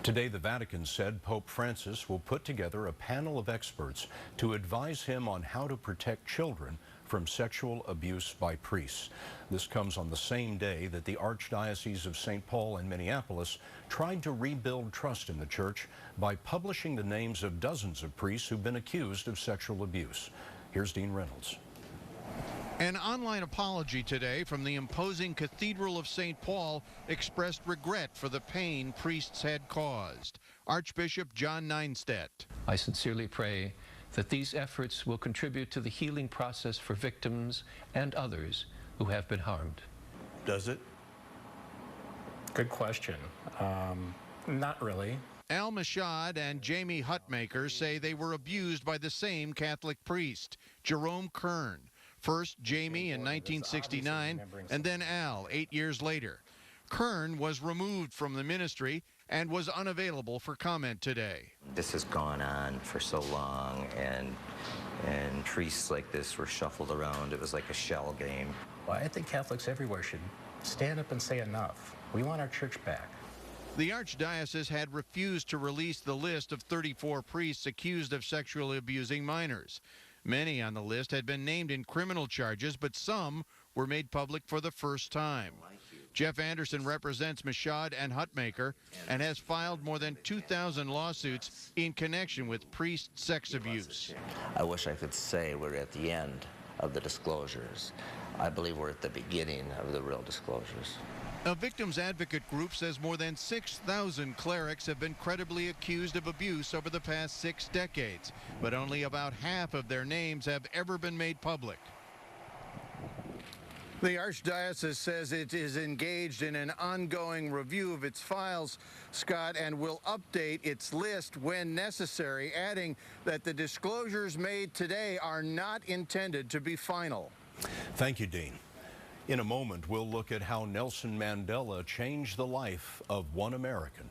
Today, the Vatican said Pope Francis will put together a panel of experts to advise him on how to protect children from sexual abuse by priests. This comes on the same day that the Archdiocese of St. Paul and Minneapolis tried to rebuild trust in the church by publishing the names of dozens of priests who've been accused of sexual abuse. Here's Dean Reynolds. An online apology today from the imposing Cathedral of St. Paul expressed regret for the pain priests had caused. Archbishop John Neinstedt. I sincerely pray that these efforts will contribute to the healing process for victims and others who have been harmed. Does it? Good question. Not really. Al Mashad and Jamie Hutmaker say they were abused by the same Catholic priest, Jerome Kern. First Jamie in 1969, and then Al 8 years later. Kern was removed from the ministry and was unavailable for comment today. This has gone on for so long, and priests like this were shuffled around. It was like a shell game. Well, I think Catholics everywhere should stand up and say enough. We want our church back. The Archdiocese had refused to release the list of 34 priests accused of sexually abusing minors. Many on the list had been named in criminal charges, but some were made public for the first time. Jeff Anderson represents Mashad and Hutmaker and has filed more than 2,000 lawsuits in connection with priest sex abuse. I wish I could say we're at the end of the disclosures. I believe we're at the beginning of the real disclosures. A victims advocate group says more than 6,000 clerics have been credibly accused of abuse over the past 6 decades, but only about half of their names have ever been made public. The Archdiocese says it is engaged in an ongoing review of its files, Scott, and will update its list when necessary, adding that the disclosures made today are not intended to be final. Thank you, Dean. In a moment, we'll look at how Nelson Mandela changed the life of one American.